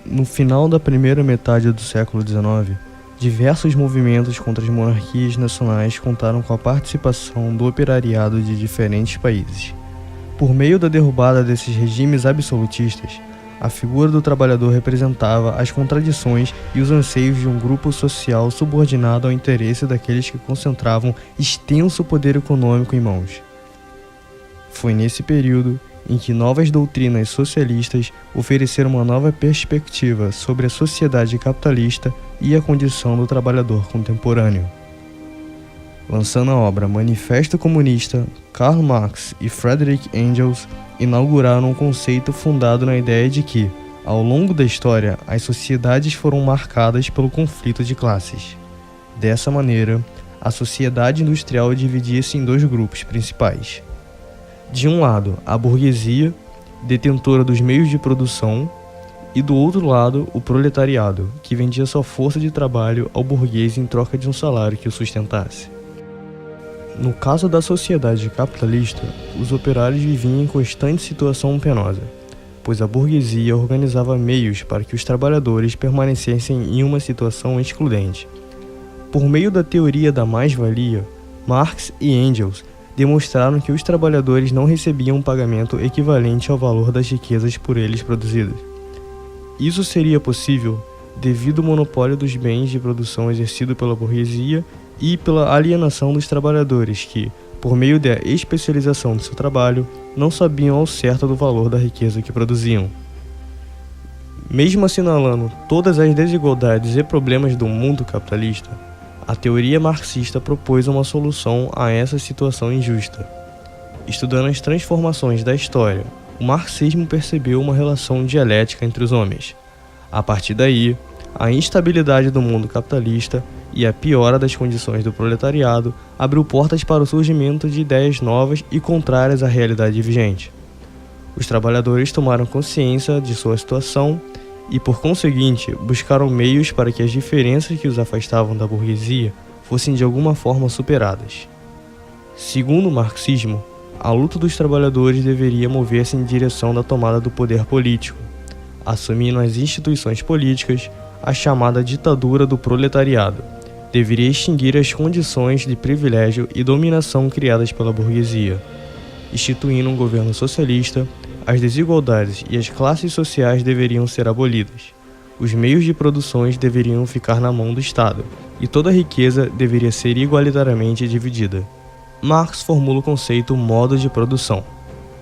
No final da primeira metade do século XIX, diversos movimentos contra as monarquias nacionais contaram com a participação do operariado de diferentes países. Por meio da derrubada desses regimes absolutistas, a figura do trabalhador representava as contradições e os anseios de um grupo social subordinado ao interesse daqueles que concentravam extenso poder econômico em mãos. Foi nesse período em que novas doutrinas socialistas ofereceram uma nova perspectiva sobre a sociedade capitalista e a condição do trabalhador contemporâneo. Lançando a obra Manifesto Comunista, Karl Marx e Friedrich Engels inauguraram um conceito fundado na ideia de que, ao longo da história, as sociedades foram marcadas pelo conflito de classes. Dessa maneira, a sociedade industrial dividia-se em dois grupos principais. De um lado, a burguesia, detentora dos meios de produção, e do outro lado, o proletariado, que vendia sua força de trabalho ao burguês em troca de um salário que o sustentasse. No caso da sociedade capitalista, os operários viviam em constante situação penosa, pois a burguesia organizava meios para que os trabalhadores permanecessem em uma situação excludente. Por meio da teoria da mais-valia, Marx e Engels demonstraram que os trabalhadores não recebiam um pagamento equivalente ao valor das riquezas por eles produzidas. Isso seria possível devido ao monopólio dos bens de produção exercido pela burguesia e pela alienação dos trabalhadores que, por meio da especialização do seu trabalho, não sabiam ao certo do valor da riqueza que produziam. Mesmo assinalando todas as desigualdades e problemas do mundo capitalista, a teoria marxista propôs uma solução a essa situação injusta. Estudando as transformações da história, o marxismo percebeu uma relação dialética entre os homens. A partir daí, a instabilidade do mundo capitalista e a piora das condições do proletariado abriu portas para o surgimento de ideias novas e contrárias à realidade vigente. Os trabalhadores tomaram consciência de sua situação e, por conseguinte, buscaram meios para que as diferenças que os afastavam da burguesia fossem de alguma forma superadas. Segundo o marxismo, a luta dos trabalhadores deveria mover-se em direção da tomada do poder político, assumindo as instituições políticas, a chamada ditadura do proletariado deveria extinguir as condições de privilégio e dominação criadas pela burguesia. Instituindo um governo socialista, as desigualdades e as classes sociais deveriam ser abolidas. Os meios de produção deveriam ficar na mão do Estado, e toda a riqueza deveria ser igualitariamente dividida. Marx formula o conceito modo de produção,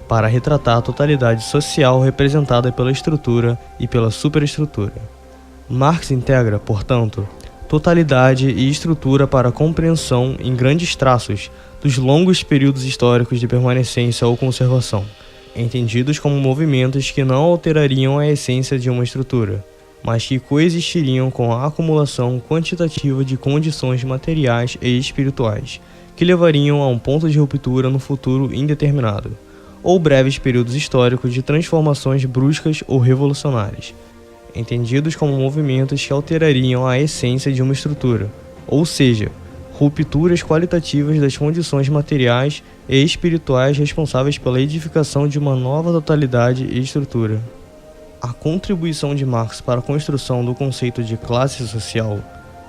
para retratar a totalidade social representada pela estrutura e pela superestrutura. Marx integra, portanto, totalidade e estrutura para a compreensão, em grandes traços, dos longos períodos históricos de permanência ou conservação, entendidos como movimentos que não alterariam a essência de uma estrutura, mas que coexistiriam com a acumulação quantitativa de condições materiais e espirituais, que levariam a um ponto de ruptura no futuro indeterminado, ou breves períodos históricos de transformações bruscas ou revolucionárias, entendidos como movimentos que alterariam a essência de uma estrutura, ou seja, rupturas qualitativas das condições materiais e espirituais responsáveis pela edificação de uma nova totalidade e estrutura. A contribuição de Marx para a construção do conceito de classe social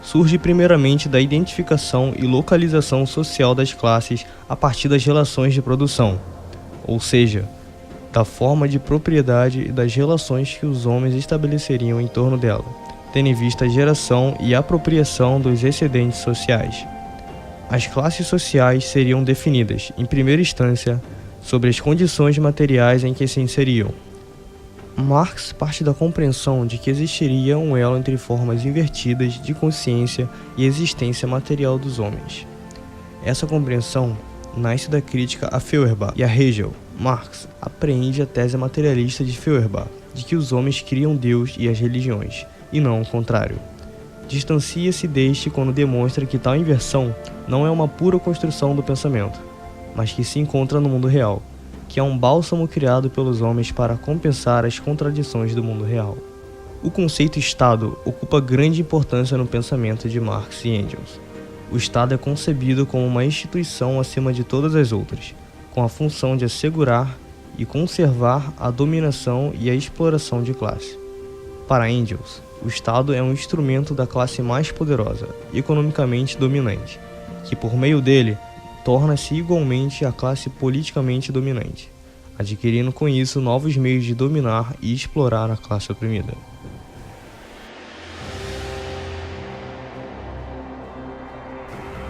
surge primeiramente da identificação e localização social das classes a partir das relações de produção, ou seja, da forma de propriedade e das relações que os homens estabeleceriam em torno dela, tendo em vista a geração e apropriação dos excedentes sociais. As classes sociais seriam definidas, em primeira instância, sobre as condições materiais em que se inseriam. Marx parte da compreensão de que existiria um elo entre formas invertidas de consciência e existência material dos homens. Essa compreensão nasce da crítica a Feuerbach e a Hegel. Marx apreende a tese materialista de Feuerbach, de que os homens criam Deus e as religiões, e não o contrário. Distancia-se deste quando demonstra que tal inversão não é uma pura construção do pensamento, mas que se encontra no mundo real, que é um bálsamo criado pelos homens para compensar as contradições do mundo real. O conceito Estado ocupa grande importância no pensamento de Marx e Engels. O Estado é concebido como uma instituição acima de todas as outras, com a função de assegurar e conservar a dominação e a exploração de classe. Para Engels, o Estado é um instrumento da classe mais poderosa, economicamente dominante, que por meio dele torna-se igualmente a classe politicamente dominante, adquirindo com isso novos meios de dominar e explorar a classe oprimida.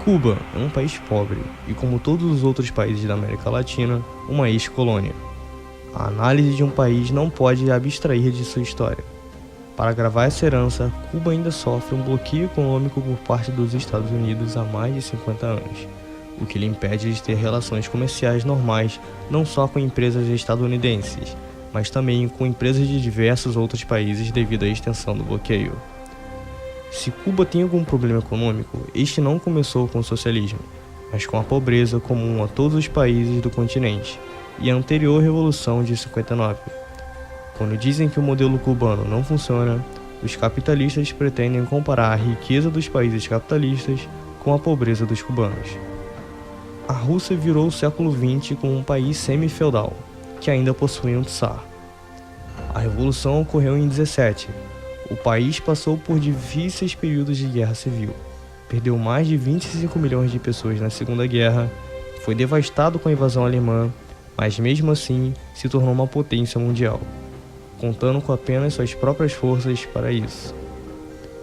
Cuba é um país pobre e, como todos os outros países da América Latina, uma ex-colônia. A análise de um país não pode abstrair de sua história. Para agravar essa herança, Cuba ainda sofre um bloqueio econômico por parte dos Estados Unidos há mais de 50 anos, o que lhe impede de ter relações comerciais normais não só com empresas estadunidenses, mas também com empresas de diversos outros países devido à extensão do bloqueio. Se Cuba tem algum problema econômico, este não começou com o socialismo, mas com a pobreza comum a todos os países do continente e a anterior Revolução de 59. Quando dizem que o modelo cubano não funciona, os capitalistas pretendem comparar a riqueza dos países capitalistas com a pobreza dos cubanos. A Rússia virou o século XX como um país semi-feudal, que ainda possui um czar. A Revolução ocorreu em 17. O país passou por difíceis períodos de guerra civil, perdeu mais de 25 milhões de pessoas na Segunda Guerra, foi devastado com a invasão alemã, mas mesmo assim se tornou uma potência mundial, contando com apenas suas próprias forças para isso.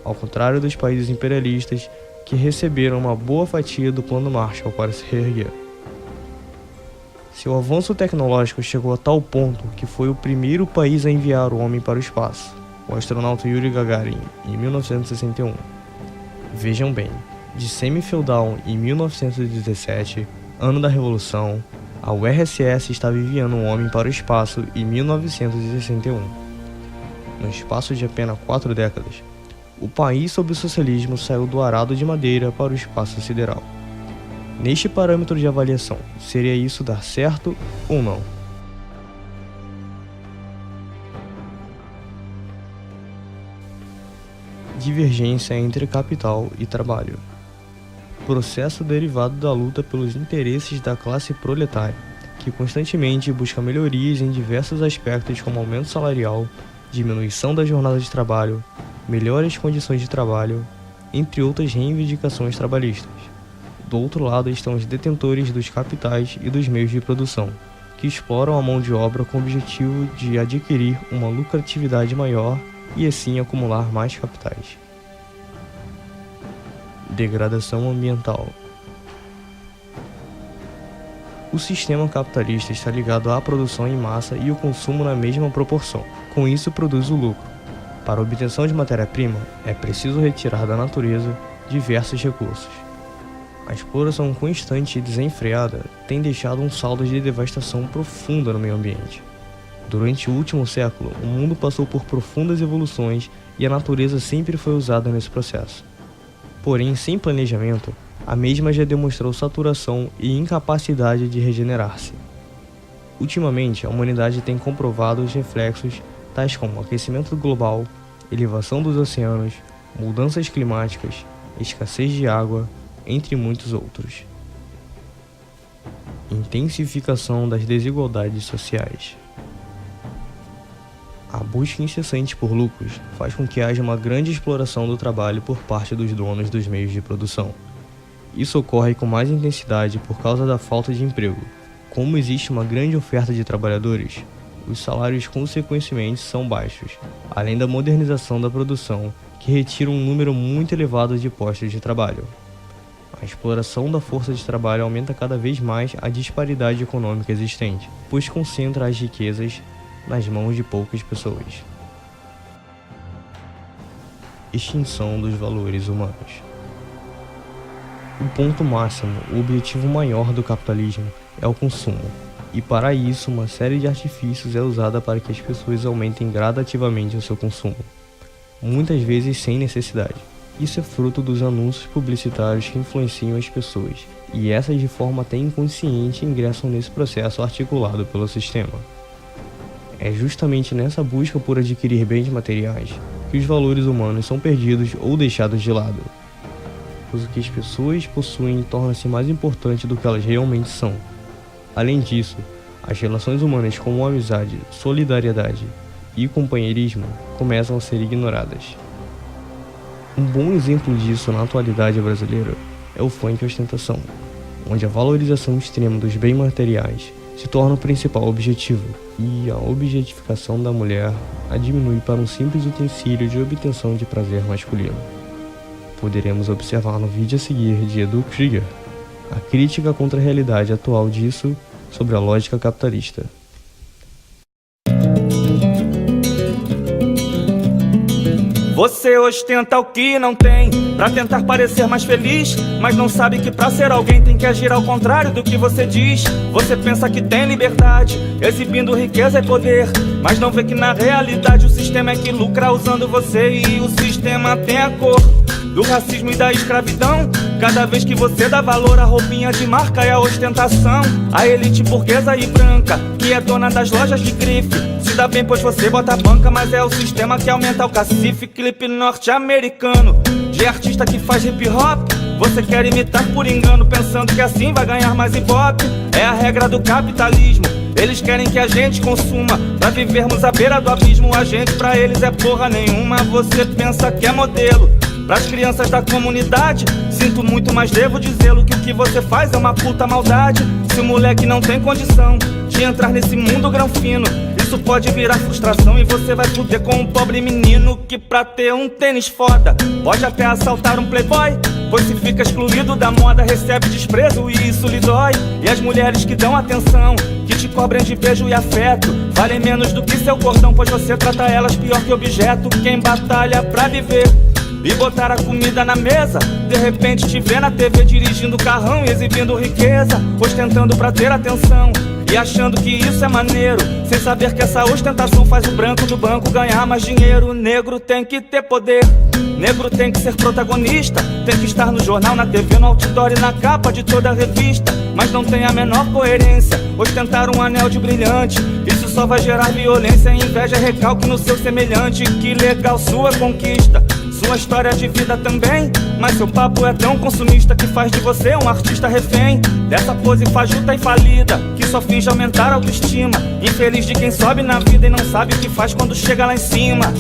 Ao contrário dos países imperialistas, que receberam uma boa fatia do Plano Marshall para se reerguer. Seu avanço tecnológico chegou a tal ponto que foi o primeiro país a enviar o homem para o espaço, o astronauta Yuri Gagarin, em 1961. Vejam bem, de semi-feudal em 1917, ano da Revolução, a URSS estava enviando um homem para o espaço em 1961. No espaço de apenas 4 décadas, o país sob o socialismo saiu do arado de madeira para o espaço sideral. Neste parâmetro de avaliação, seria isso dar certo ou não? Divergência entre capital e trabalho. Processo derivado da luta pelos interesses da classe proletária, que constantemente busca melhorias em diversos aspectos como aumento salarial, diminuição da jornada de trabalho, melhores condições de trabalho, entre outras reivindicações trabalhistas. Do outro lado estão os detentores dos capitais e dos meios de produção, que exploram a mão de obra com o objetivo de adquirir uma lucratividade maior e assim acumular mais capitais. Degradação ambiental. O sistema capitalista está ligado à produção em massa e o consumo na mesma proporção. Com isso, produz o lucro. Para a obtenção de matéria-prima, é preciso retirar da natureza diversos recursos. A exploração constante e desenfreada tem deixado um saldo de devastação profunda no meio ambiente. Durante o último século, o mundo passou por profundas evoluções e a natureza sempre foi usada nesse processo. Porém, sem planejamento, a mesma já demonstrou saturação e incapacidade de regenerar-se. Ultimamente, a humanidade tem comprovado os reflexos tais como aquecimento global, elevação dos oceanos, mudanças climáticas, escassez de água, entre muitos outros. Intensificação das desigualdades sociais. A busca incessante por lucros faz com que haja uma grande exploração do trabalho por parte dos donos dos meios de produção. Isso ocorre com mais intensidade por causa da falta de emprego. Como existe uma grande oferta de trabalhadores, os salários consequentemente são baixos, além da modernização da produção, que retira um número muito elevado de postos de trabalho. A exploração da força de trabalho aumenta cada vez mais a disparidade econômica existente, pois concentra as riquezas nas mãos de poucas pessoas. Extinção dos valores humanos. O ponto máximo, o objetivo maior do capitalismo é o consumo, e para isso uma série de artifícios é usada para que as pessoas aumentem gradativamente o seu consumo, muitas vezes sem necessidade. Isso é fruto dos anúncios publicitários que influenciam as pessoas, e essas de forma até inconsciente ingressam nesse processo articulado pelo sistema. É justamente nessa busca por adquirir bens materiais que os valores humanos são perdidos ou deixados de lado, pois o que as pessoas possuem torna-se mais importante do que elas realmente são. Além disso, as relações humanas como amizade, solidariedade e companheirismo começam a ser ignoradas. Um bom exemplo disso na atualidade brasileira é o funk ostentação, onde a valorização extrema dos bens materiais se torna o principal objetivo e a objetificação da mulher a diminui para um simples utensílio de obtenção de prazer masculino. Poderemos observar no vídeo a seguir de Edu Krieger a crítica contra a realidade atual disso sobre a lógica capitalista. Você ostenta o que não tem, pra tentar parecer mais feliz, mas não sabe que pra ser alguém tem que agir ao contrário do que você diz. Você pensa que tem liberdade, exibindo riqueza e poder, mas não vê que na realidade o sistema é que lucra usando você. E o sistema tem a cor do racismo e da escravidão. Cada vez que você dá valor à roupinha de marca e à ostentação, a elite burguesa e branca, que é dona das lojas de grife, se dá bem pois você bota a banca, mas é o sistema que aumenta o cacife. Clipe norte-americano de artista que faz hip hop, você quer imitar por engano, pensando que assim vai ganhar mais ibope. É a regra do capitalismo, eles querem que a gente consuma pra vivermos à beira do abismo. A gente pra eles é porra nenhuma. Você pensa que é modelo pras crianças da comunidade, sinto muito, mas devo dizê-lo que o que você faz é uma puta maldade. Se o moleque não tem condição de entrar nesse mundo granfino, isso pode virar frustração e você vai fuder com um pobre menino que pra ter um tênis foda pode até assaltar um playboy, pois se fica excluído da moda recebe desprezo e isso lhe dói. E as mulheres que dão atenção, que te cobrem de beijo e afeto, valem menos do que seu cordão, pois você trata elas pior que objeto. Quem batalha pra viver e botar a comida na mesa, de repente te vê na TV dirigindo carrão e exibindo riqueza, ostentando pra ter atenção e achando que isso é maneiro, sem saber que essa ostentação faz o branco do banco ganhar mais dinheiro. Negro tem que ter poder, negro tem que ser protagonista, tem que estar no jornal, na TV, no outdoor e na capa de toda a revista, mas não tem a menor coerência ostentar um anel de brilhante. Isso só vai gerar violência, inveja, recalque no seu semelhante. Que legal sua conquista, sua história de vida também, mas seu papo é tão consumista que faz de você um artista refém dessa pose fajuta e falida, que só finge aumentar a autoestima. Infeliz de quem sobe na vida e não sabe o que faz quando chega lá em cima.